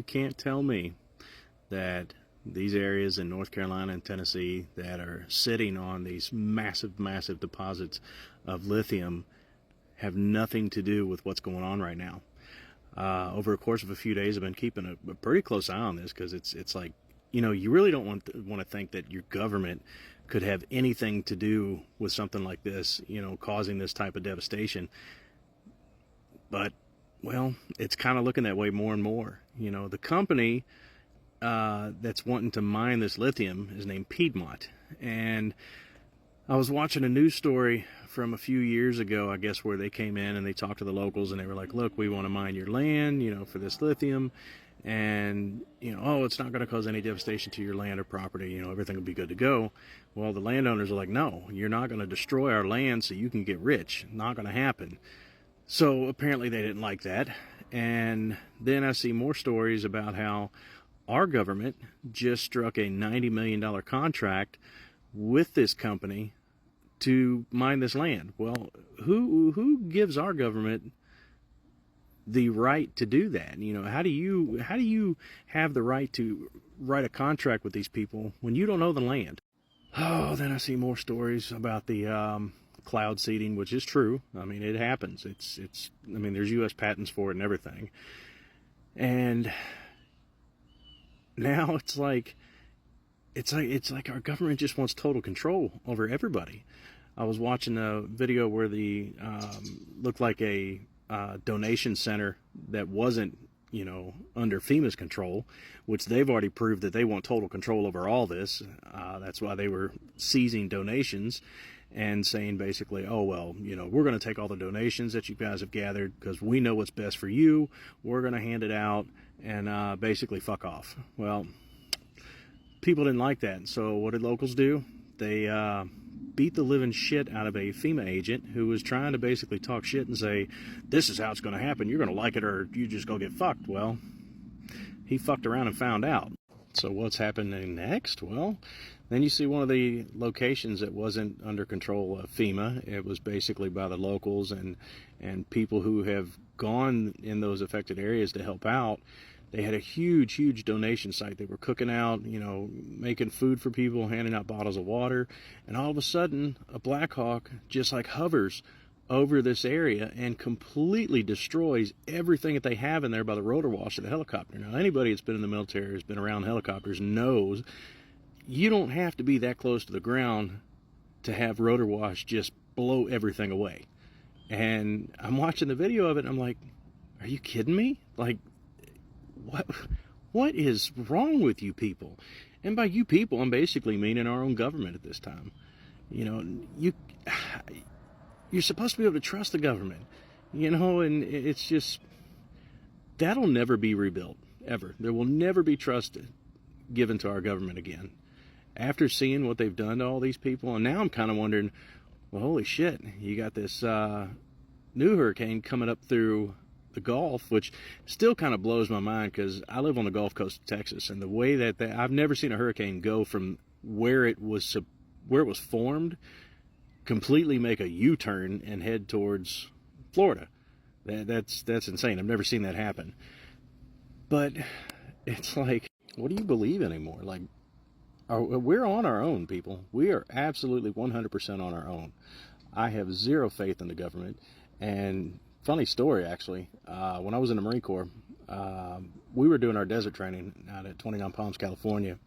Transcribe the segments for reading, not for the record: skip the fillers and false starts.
can't tell me that these areas in North Carolina and Tennessee that are sitting on these massive, massive deposits of lithium have nothing to do with what's going on right now. Over a course of a few days, I've been keeping a pretty close eye on this, because it's like, you know, you really don't want to think that your government could have anything to do with something like this, you know, causing this type of devastation. But, well, it's kind of looking that way more and more. You know, the company that's wanting to mine this lithium is named Piedmont. And I was watching a news story from a few years ago, I guess, where they came in and they talked to the locals, and they were like, look, we want to mine your land, you know, for this lithium. And, you know, oh, it's not going to cause any devastation to your land or property, you know, everything will be good to go. Well, the landowners are like, no, you're not going to destroy our land so you can get rich. Not going to happen. So apparently they didn't like that. And then I see more stories about how our government just struck a $90 million contract with this company to mine this land. Well, who gives our government the right to do that? You know, how do you have the right to write a contract with these people when you don't know the land? Oh, then I see more stories about the cloud seeding, which is true. I mean, it happens. I mean, there's U.S. patents for it and everything. And now it's like our government just wants total control over everybody. I was watching a video where the looked like a donation center that wasn't, you know, under FEMA's control, which they've already proved that they want total control over all this. That's why they were seizing donations and saying basically, oh, well, you know, we're going to take all the donations that you guys have gathered because we know what's best for you. We're going to hand it out and basically fuck off. Well, people didn't like that. So what did locals do? They beat the living shit out of a FEMA agent who was trying to basically talk shit and say, this is how it's going to happen. You're going to like it or you just go get fucked. Well, he fucked around and found out. So what's happening next? Well, then you see one of the locations that wasn't under control of FEMA. It was basically by the locals and people who have gone in those affected areas to help out. They had a huge donation site. They were cooking out, you know, making food for people, handing out bottles of water. And all of a sudden, a BlackHawk just like hovers over this area and completely destroys everything that they have in there by the rotor wash of the helicopter. Now, anybody that's been in the military, has been around helicopters, knows you don't have to be that close to the ground to have rotor wash just blow everything away. And I'm watching the video of it, and I'm like, are you kidding me? Like, what is wrong with you people? And by you people, I'm basically meaning our own government at this time. You know, you're supposed to be able to trust the government, you know, and it's just, that'll never be rebuilt, ever. There will never be trust given to our government again. After seeing what they've done to all these people, and now I'm kind of wondering, well, holy shit, you got this new hurricane coming up through the Gulf, which still kind of blows my mind because I live on the Gulf Coast of Texas, and the way that I've never seen a hurricane go from where it was formed, completely make a U-turn and head towards Florida. That's insane. I've never seen that happen. But it's like, what do you believe anymore? Like, we're on our own, people. We are absolutely 100% on our own. I have zero faith in the government. And funny story, actually. When I was in the Marine Corps, we were doing our desert training out at 29 Palms, California.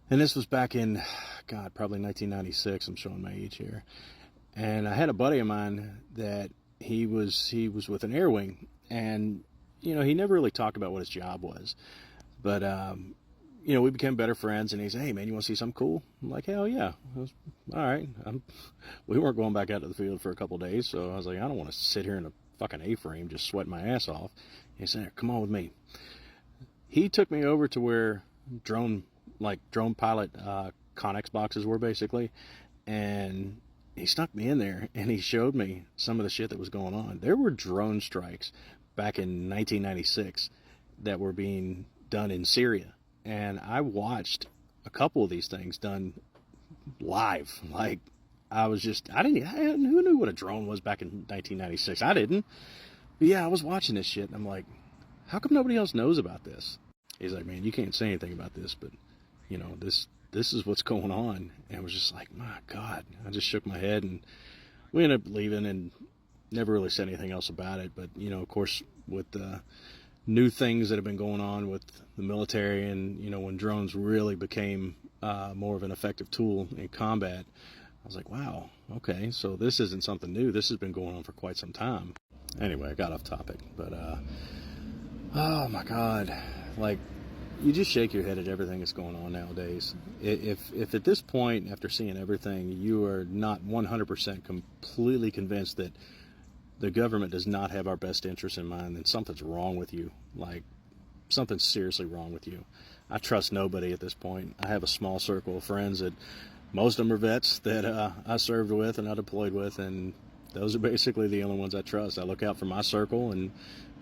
And this was back in, God, probably 1996. I'm showing my age here. And I had a buddy of mine that he was with an air wing. And, you know, he never really talked about what his job was. But, you know, we became better friends. And he said, hey, man, you want to see something cool? I'm like, hell yeah. I was, all right. We weren't going back out to the field for a couple of days. So I was like, I don't want to sit here in a fucking A-frame just sweating my ass off. He said, come on with me. He took me over to where drone pilot Connex boxes were, basically, and he snuck me in there and he showed me some of the shit that was going on. There were drone strikes back in 1996 that were being done in Syria, and I watched a couple of these things done live. Like, who knew what a drone was back in 1996? I didn't. But yeah, I was watching this shit and I'm like, how come nobody else knows about this? He's like, man, you can't say anything about this, but you know, this is what's going on. And I was just like, my God. I just shook my head, and we ended up leaving and never really said anything else about it. But, you know, of course, with the new things that have been going on with the military, and, you know, when drones really became more of an effective tool in combat, I was like, wow, okay, so this isn't something new. This has been going on for quite some time. Anyway, I got off topic, but oh my God, like, you just shake your head at everything that's going on nowadays. If at this point, after seeing everything, you are not 100% completely convinced that the government does not have our best interests in mind, then something's wrong with you. Like, something's seriously wrong with you. I trust nobody at this point. I have a small circle of friends that most of them are vets that I served with and I deployed with, and those are basically the only ones I trust. I look out for my circle and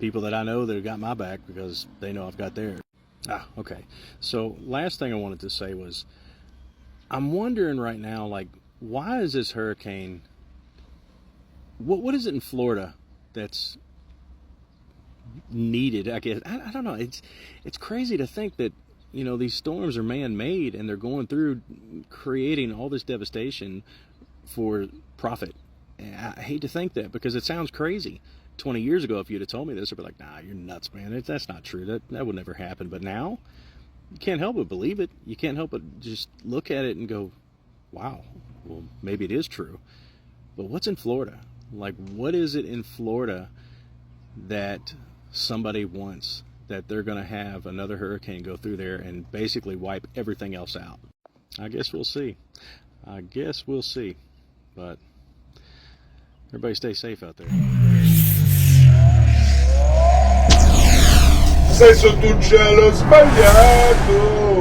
people that I know that have got my back because they know I've got theirs. Okay. So last thing I wanted to say was, I'm wondering right now, like, why is this hurricane, what is it in Florida that's needed? I guess, I don't know. It's crazy to think that, you know, these storms are man-made and they're going through creating all this devastation for profit. And I hate to think that, because it sounds crazy. 20 years ago, if you'd have told me this, I'd be like, nah, you're nuts, man. That's not true. That would never happen. But now, you can't help but believe it. You can't help but just look at it and go, wow, well, maybe it is true. But what's in Florida? Like, what is it in Florida that somebody wants, that they're going to have another hurricane go through there and basically wipe everything else out? I guess we'll see. But everybody stay safe out there. Sei sotto un cielo sbagliato.